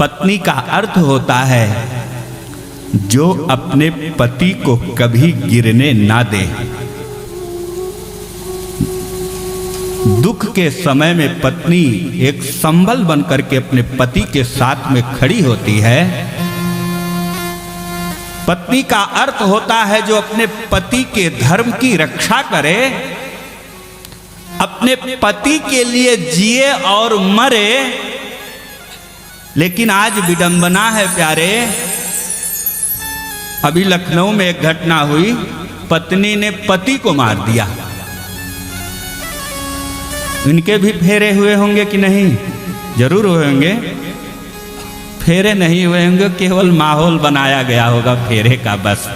पत्नी का अर्थ होता है जो अपने पति को कभी गिरने ना दे। दुख के समय में पत्नी एक संबल बनकर के अपने पति के साथ में खड़ी होती है। पत्नी का अर्थ होता है जो अपने पति के धर्म की रक्षा करे, अपने पति के लिए जिए और मरे। लेकिन आज विडंबना है प्यारे, अभी लखनऊ में एक घटना हुई, पत्नी ने पति को मार दिया। इनके भी फेरे हुए होंगे कि नहीं? जरूर हुए होंगे। फेरे नहीं हुए होंगे, केवल माहौल बनाया गया होगा फेरे का बस।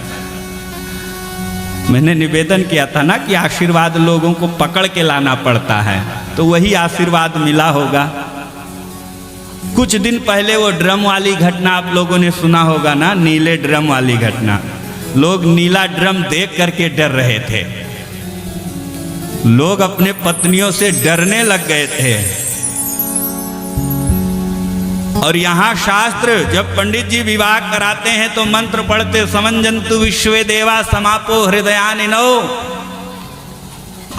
मैंने निवेदन किया था ना कि आशीर्वाद लोगों को पकड़ के लाना पड़ता है, तो वही आशीर्वाद मिला होगा। कुछ दिन पहले वो ड्रम वाली घटना आप लोगों ने सुना होगा ना, नीले ड्रम वाली घटना। लोग नीला ड्रम देख करके डर रहे थे, लोग अपने पत्नियों से डरने लग गए थे। और यहाँ शास्त्र जब पंडित जी विवाह कराते हैं तो मंत्र पढ़ते, समंजंतु विश्वे देवा समापो हृदयानिनो।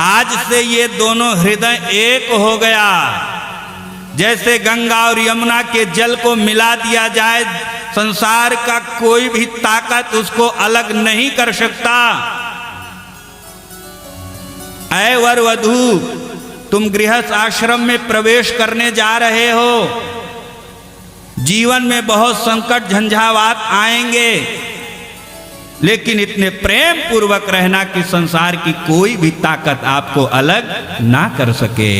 आज से ये दोनों हृदय एक हो गया। जैसे गंगा और यमुना के जल को मिला दिया जाए, संसार का कोई भी ताकत उसको अलग नहीं कर सकता। ऐ वर वधू, तुम गृहस्थ आश्रम में प्रवेश करने जा रहे हो। जीवन में बहुत संकट झंझावात आएंगे, लेकिन इतने प्रेम पूर्वक रहना कि संसार की कोई भी ताकत आपको अलग ना कर सके।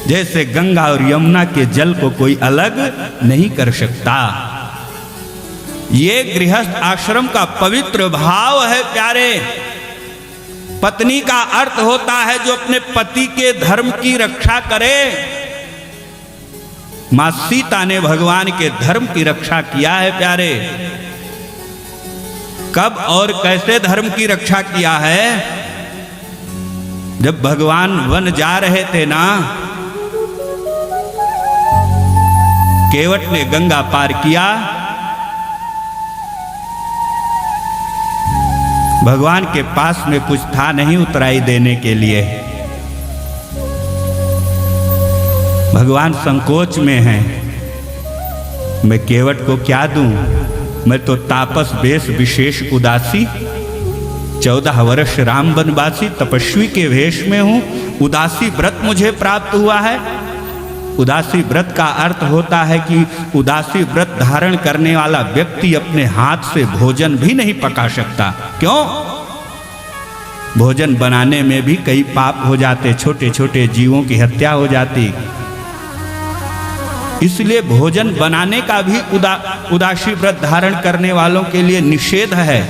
जैसे गंगा और यमुना के जल को कोई अलग नहीं कर सकता। ये गृहस्थ आश्रम का पवित्र भाव है प्यारे। पत्नी का अर्थ होता है जो अपने पति के धर्म की रक्षा करे। मां सीता ने भगवान के धर्म की रक्षा किया है प्यारे। कब और कैसे धर्म की रक्षा किया है? जब भगवान वन जा रहे थे ना, केवट ने गंगा पार किया, भगवान के पास में कुछ था नहीं उतराई देने के लिए। भगवान संकोच में हैं, मैं केवट को क्या दूं? मैं तो तापस वेश विशेष उदासी, 14 वर्ष राम वनवासी तपस्वी के वेश में हूं। उदासी व्रत मुझे प्राप्त हुआ है। उदासी व्रत का अर्थ होता है कि उदासी व्रत धारण करने वाला व्यक्ति अपने हाथ से भोजन भी नहीं पका सकता। क्यों? भोजन बनाने में भी कई पाप हो जाते, छोटे छोटे जीवों की हत्या हो जाती। इसलिए भोजन बनाने का भी उदासी व्रत धारण करने वालों के लिए निषेध है।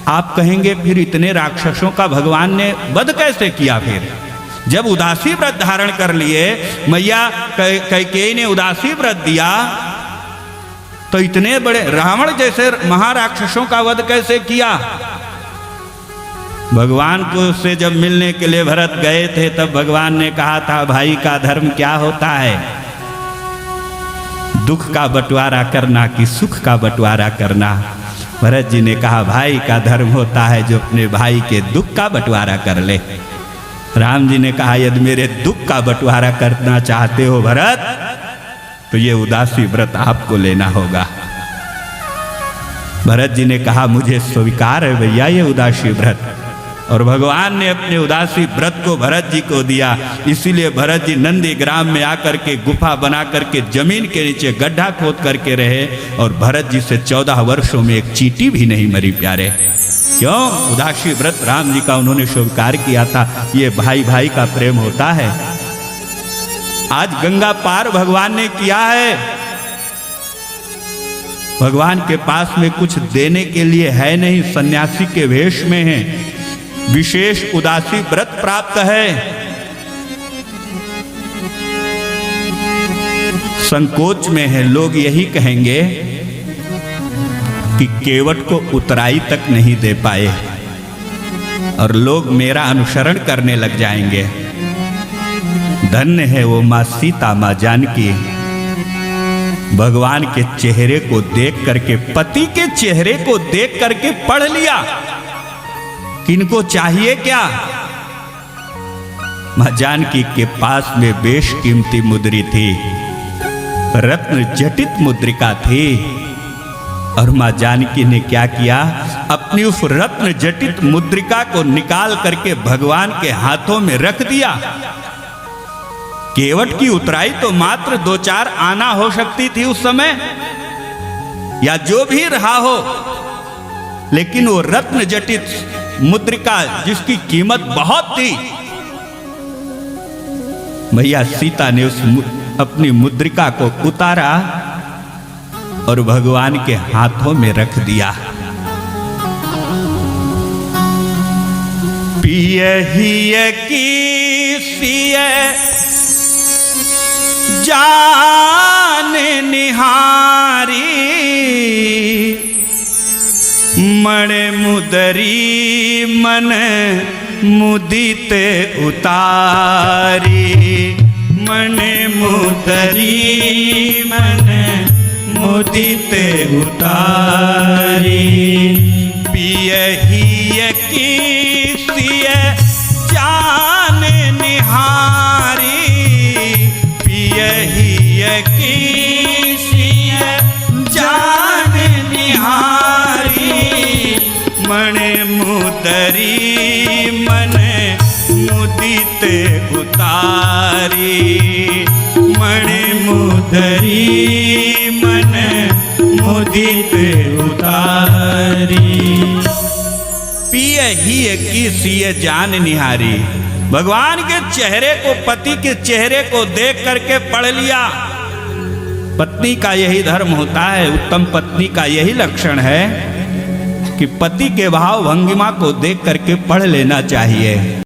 आप कहेंगे फिर इतने राक्षसों का भगवान ने वध कैसे किया? फिर जब उदासी व्रत धारण कर लिए, मैया कैकेयी ने उदासी व्रत दिया, तो इतने बड़े रावण जैसे महाराक्षसों का वध कैसे किया? भगवान को से जब मिलने के लिए भरत गए थे, तब भगवान ने कहा था भाई का धर्म क्या होता है? दुख का बंटवारा करना कि सुख का बंटवारा करना। भरत जी ने कहा भाई का धर्म होता है जो अपने भाई के दुख का बंटवारा कर ले। राम जी ने कहा यदि मेरे दुख का बंटवारा करना चाहते हो भरत, तो ये उदासी व्रत आपको लेना होगा। भरत जी ने कहा मुझे स्वीकार है भैया ये उदासी व्रत। और भगवान ने अपने उदासी व्रत को भरत जी को दिया। इसीलिए भरत जी नंदीग्राम में आकर के गुफा बना करके जमीन के नीचे गड्ढा खोद करके रहे, और भरत जी से 14 वर्षों में एक चींटी भी नहीं मरी प्यारे। क्यों? उदासी व्रत राम जी का उन्होंने स्वीकार किया था। ये भाई भाई का प्रेम होता है। आज गंगा पार भगवान ने किया है। भगवान के पास में कुछ देने के लिए है नहीं, सन्यासी के वेश में है, विशेष उदासी व्रत प्राप्त है। संकोच में है। लोग यही कहेंगे कि केवट को उतराई तक नहीं दे पाए, और लोग मेरा अनुसरण करने लग जाएंगे। धन्य है वो माँ सीता माँ जानकी भगवान के चेहरे को देख करके, पति के चेहरे को देख करके पढ़ लिया किनको चाहिए क्या। मां जानकी के पास में बेशकीमती मुद्री थी, रत्न जटित मुद्रिका थी। और मां जानकी ने क्या किया, अपनी उस रत्न जटित मुद्रिका को निकाल करके भगवान के हाथों में रख दिया। केवट की उतराई तो मात्र 2-4 आना हो सकती थी उस समय, या जो भी रहा हो, लेकिन वो रत्न जटित मुद्रिका जिसकी कीमत बहुत थी, मैया सीता ने उस अपनी मुद्रिका को उतारा और भगवान के हाथों में रख दिया। पियहिए की सिए जान निहारी, मणे मुदरी मन मुदित उतारी, मणे मुदरी मन मुदित उतारी। पियहिए की सिए जान निहारी, पियहिए की सिए जान निहारी, मणे मुदरी मन मुदित उतारी, मणे मुदरी मन मुदित उतारी। पियहिए की सिए जान निहारी, भगवान के चेहरे को, पति के चेहरे को देख करके पढ़ लिया। पत्नी का यही धर्म होता है, उत्तम पत्नी का यही लक्षण है कि पति के भाव भंगिमा को देख करके पढ़ लेना चाहिए।